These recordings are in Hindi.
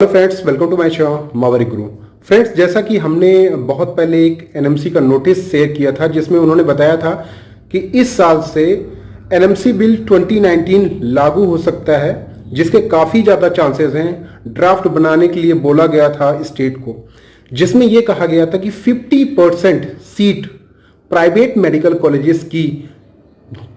Hello friends, welcome to my channel Maverick Guru. Friends, जैसा कि हमने बहुत पहले एक एनएमसी का नोटिस शेयर किया था जिसमें उन्होंने बताया था कि इस साल से एनएमसी बिल 2019 लागू हो सकता है, जिसके काफ़ी ज़्यादा चांसेस हैं। ड्राफ्ट बनाने के लिए बोला गया था स्टेट को, जिसमें यह कहा गया था कि 50% सीट प्राइवेट मेडिकल कॉलेजेस की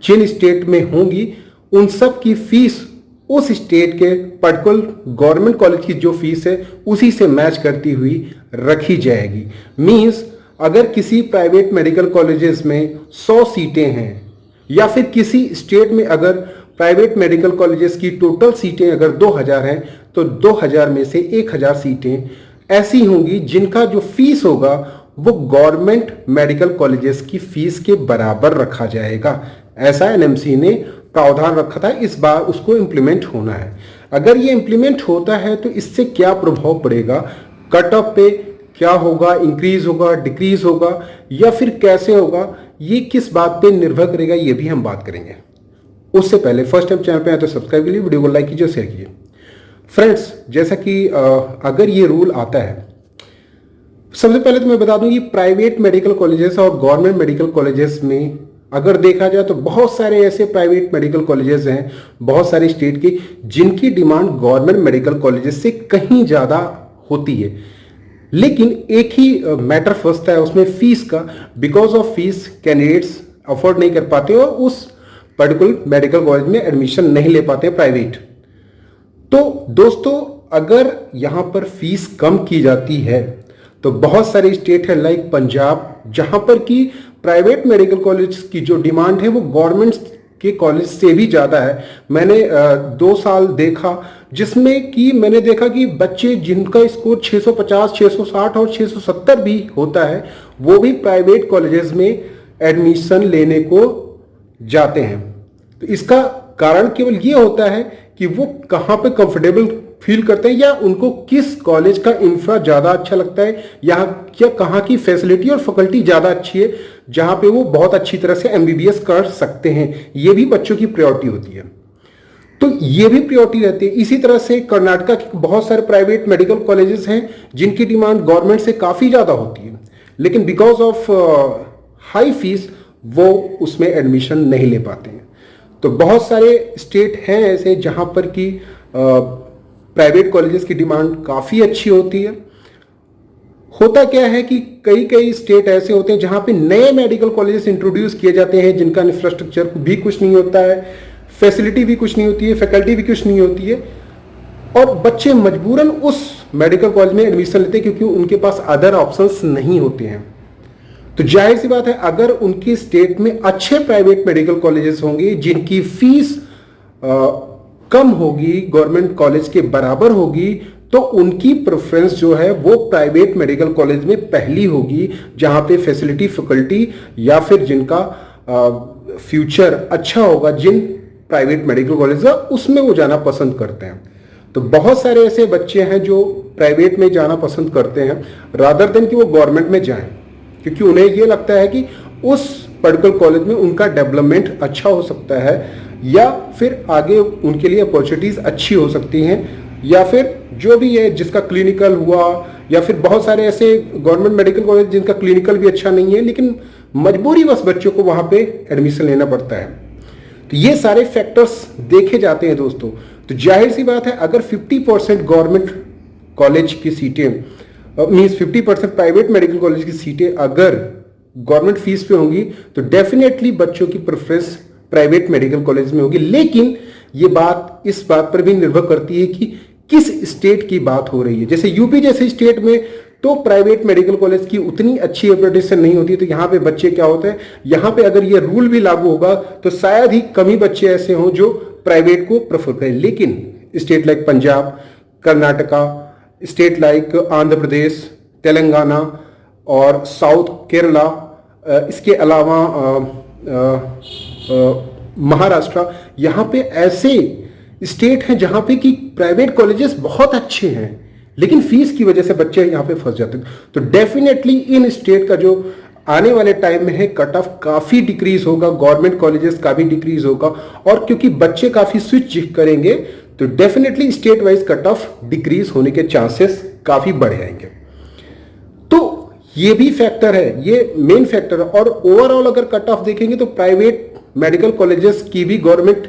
जिन स्टेट में होंगी उन सब की फीस उस स्टेट के पर्टिकुलर गवर्नमेंट कॉलेज की जो फीस है उसी से मैच करती हुई रखी जाएगी। मींस अगर किसी प्राइवेट मेडिकल कॉलेजेस में 100 सीटें हैं या फिर किसी स्टेट में अगर प्राइवेट मेडिकल कॉलेजेस की टोटल सीटें अगर 2000 हैं तो 2000 में से 1000 सीटें ऐसी होंगी जिनका जो फीस होगा वो गवर्नमेंट मेडिकल कॉलेजेस की फीस के बराबर रखा जाएगा। ऐसा एनएमसी ने प्रावधान रखा था, इस बार उसको इम्प्लीमेंट होना है। अगर ये इम्प्लीमेंट होता है तो इससे क्या प्रभाव पड़ेगा, कट ऑफ पे क्या होगा, इंक्रीज होगा, डिक्रीज होगा या फिर कैसे होगा, ये किस बात पे निर्भर करेगा, ये भी हम बात करेंगे। उससे पहले फर्स्ट टाइम चैनल पे आए तो सब्सक्राइब कीजिए, वीडियो को लाइक कीजिए और शेयर कीजिए। फ्रेंड्स, जैसा कि अगर ये रूल आता है, सबसे पहले तो मैं बता दूं कि प्राइवेट मेडिकल कॉलेजेस और गवर्नमेंट मेडिकल कॉलेजेस में अगर देखा जाए तो बहुत सारे ऐसे प्राइवेट मेडिकल कॉलेजेस हैं बहुत सारे स्टेट के जिनकी डिमांड गवर्नमेंट मेडिकल कॉलेजेस से कहीं ज़्यादा होती है, लेकिन एक ही मैटर फंसता है उसमें, फीस का। Because of fees candidates afford नहीं कर पाते और उस पर्टिकुलर मेडिकल कॉलेज में एडमिशन नहीं ले पाते प्राइवेट। तो दोस्तों, अगर यहाँ पर फीस कम की जाती है तो बहुत सारे स्टेट है लाइक पंजाब, जहां पर की प्राइवेट मेडिकल कॉलेज की जो डिमांड है वो गवर्नमेंट के कॉलेज से भी ज़्यादा है। मैंने 2 साल देखा जिसमें कि मैंने देखा कि बच्चे जिनका स्कोर 650, 660 और 670 भी होता है वो भी प्राइवेट कॉलेजेस में एडमिशन लेने को जाते हैं। तो इसका कारण केवल ये होता है कि वो कहाँ पे कंफर्टेबल फील करते हैं या उनको किस कॉलेज का इंफ्रा ज़्यादा अच्छा लगता है या कहाँ की फैसिलिटी और फैकल्टी ज़्यादा अच्छी है जहाँ पे वो बहुत अच्छी तरह से एमबीबीएस कर सकते हैं। ये भी बच्चों की प्रायोरिटी होती है, तो ये भी प्रायोरिटी रहती है। इसी तरह से कर्नाटका के बहुत सारे प्राइवेट मेडिकल कॉलेजेस हैं जिनकी डिमांड गवर्नमेंट से काफ़ी ज़्यादा होती है, लेकिन बिकॉज ऑफ हाई फीस वो उसमें एडमिशन नहीं ले पाते हैं। तो बहुत सारे स्टेट हैं ऐसे जहाँ पर कि प्राइवेट कॉलेजेस की डिमांड काफ़ी अच्छी होती है। होता क्या है कि कई कई स्टेट ऐसे होते हैं जहां पे नए मेडिकल कॉलेजेस इंट्रोड्यूस किए जाते हैं जिनका इंफ्रास्ट्रक्चर भी कुछ नहीं होता है, फैसिलिटी भी कुछ नहीं होती है, फैकल्टी भी कुछ नहीं होती है और बच्चे मजबूरन उस मेडिकल कॉलेज में एडमिशन लेते हैं क्योंकि उनके पास अदर ऑप्शंस नहीं होते हैं। तो जाहिर सी बात है, अगर उनकी स्टेट में अच्छे प्राइवेट मेडिकल कॉलेजेस होंगे जिनकी फीस कम होगी, गवर्नमेंट कॉलेज के बराबर होगी, तो उनकी प्रेफरेंस जो है वो प्राइवेट मेडिकल कॉलेज में पहली होगी जहां पे फैसिलिटी, फैकल्टी या फिर जिनका फ्यूचर अच्छा होगा, जिन प्राइवेट मेडिकल कॉलेज का उसमें वो जाना पसंद करते हैं। तो बहुत सारे ऐसे बच्चे हैं जो प्राइवेट में जाना पसंद करते हैं रादर देन कि वो गवर्नमेंट में जाएं, क्योंकि उन्हें ये लगता है कि उस पर्टिकुलर कॉलेज में उनका डेवलपमेंट अच्छा हो सकता है या फिर आगे उनके लिए अपॉर्चुनिटीज़ अच्छी हो सकती हैं, या फिर जो भी है जिसका क्लिनिकल हुआ, या फिर बहुत सारे ऐसे गवर्नमेंट मेडिकल कॉलेज जिनका क्लिनिकल भी अच्छा नहीं है लेकिन मजबूरी बस बच्चों को वहाँ पे एडमिशन लेना पड़ता है। तो ये सारे फैक्टर्स देखे जाते हैं दोस्तों। तो जाहिर सी बात है, अगर 50% गवर्नमेंट कॉलेज की सीटें मीन्स 50% प्राइवेट मेडिकल कॉलेज की सीटें अगर गवर्नमेंट फीस पे होंगी तो डेफिनेटली बच्चों की प्रेफरेंस प्राइवेट मेडिकल कॉलेज में होगी। लेकिन ये बात इस बात पर भी निर्भर करती है कि किस स्टेट की बात हो रही है। जैसे यूपी जैसे स्टेट में तो प्राइवेट मेडिकल कॉलेज की उतनी अच्छी रेपुटेशन नहीं होती, तो यहाँ पे बच्चे क्या होते हैं, यहाँ पे अगर ये रूल भी लागू होगा तो शायद ही कम ही बच्चे ऐसे हों जो प्राइवेट को प्रेफर करें। लेकिन state like Punjab, Karnataka, state like Andhra Pradesh, Telangana और साउथ केरला, इसके अलावा महाराष्ट्र, यहाँ पे ऐसे स्टेट हैं जहाँ पे कि प्राइवेट कॉलेजेस बहुत अच्छे हैं लेकिन फीस की वजह से बच्चे यहाँ पे फंस जाते हैं। तो डेफिनेटली इन स्टेट का जो आने वाले टाइम में है कट ऑफ काफ़ी डिक्रीज होगा, गवर्नमेंट कॉलेजेस का भी डिक्रीज होगा और क्योंकि बच्चे काफ़ी स्विच करेंगे तो definitely state wise cut off decrease होने के चांसेस काफी बढ़ जाएंगे। तो ये भी फैक्टर है, ये मेन फैक्टर है। और ओवरऑल अगर कट ऑफ देखेंगे तो प्राइवेट मेडिकल कॉलेजेस की भी गवर्नमेंट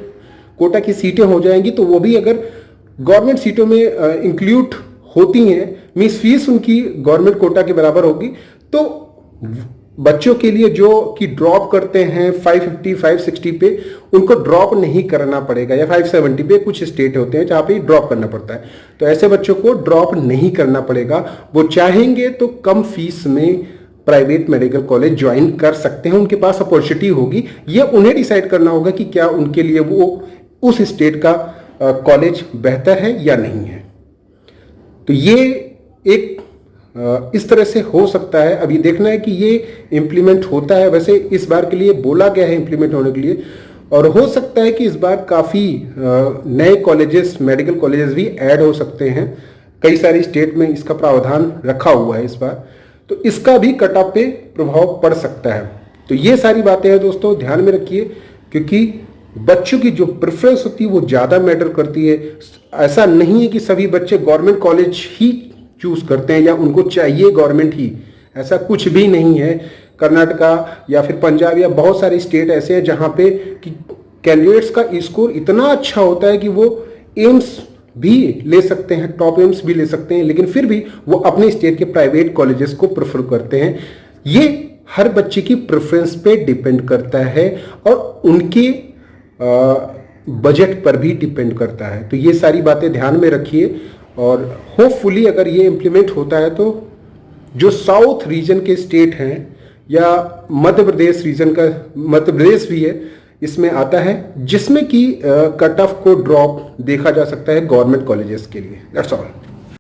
कोटा की सीटें हो जाएंगी, तो वो भी अगर गवर्नमेंट सीटों में इंक्लूड होती हैं, मींस फीस उनकी गवर्नमेंट कोटा के बराबर होगी, तो बच्चों के लिए जो कि ड्रॉप करते हैं 550 560 पे, उनको ड्रॉप नहीं करना पड़ेगा, या 570 पे कुछ स्टेट होते हैं जहां पे ड्रॉप करना पड़ता है, तो ऐसे बच्चों को ड्रॉप नहीं करना पड़ेगा। वो चाहेंगे तो कम फीस में प्राइवेट मेडिकल कॉलेज ज्वाइन कर सकते हैं, उनके पास अपॉर्चुनिटी होगी। ये उन्हें डिसाइड करना होगा कि क्या उनके लिए वो उस स्टेट का कॉलेज बेहतर है या नहीं है। तो ये एक इस तरह से हो सकता है। अभी देखना है कि ये इम्प्लीमेंट होता है। वैसे इस बार के लिए बोला गया है इम्प्लीमेंट होने के लिए, और हो सकता है कि इस बार काफ़ी नए कॉलेजेस, मेडिकल कॉलेजेस भी ऐड हो सकते हैं। कई सारी स्टेट में इसका प्रावधान रखा हुआ है इस बार, तो इसका भी कट ऑफ पे प्रभाव पड़ सकता है। तो ये सारी बातें हैं दोस्तों, ध्यान में रखिए, क्योंकि बच्चों की जो प्रेफरेंस होती है वो ज़्यादा मैटर करती है। ऐसा नहीं है कि सभी बच्चे गवर्नमेंट कॉलेज ही चूज करते हैं या उनको चाहिए गवर्नमेंट ही, ऐसा कुछ भी नहीं है। कर्नाटका या फिर पंजाब या बहुत सारे स्टेट ऐसे हैं जहाँ पे कि कैंडिडेट्स का स्कोर इतना अच्छा होता है कि वो एम्स भी ले सकते हैं, टॉप एम्स भी ले सकते हैं, लेकिन फिर भी वो अपने स्टेट के प्राइवेट कॉलेजेस को प्रेफर करते हैं। ये हर बच्चे की प्रेफरेंस पे डिपेंड करता है और उनके बजट पर भी डिपेंड करता है। तो ये सारी बातें ध्यान में रखिए, और होपफुली अगर ये इम्प्लीमेंट होता है तो जो साउथ रीजन के स्टेट हैं या मध्य प्रदेश रीजन का, मध्य प्रदेश भी है इसमें आता है, जिसमें कि कट ऑफ को ड्रॉप देखा जा सकता है गवर्नमेंट कॉलेजेस के लिए। That's all.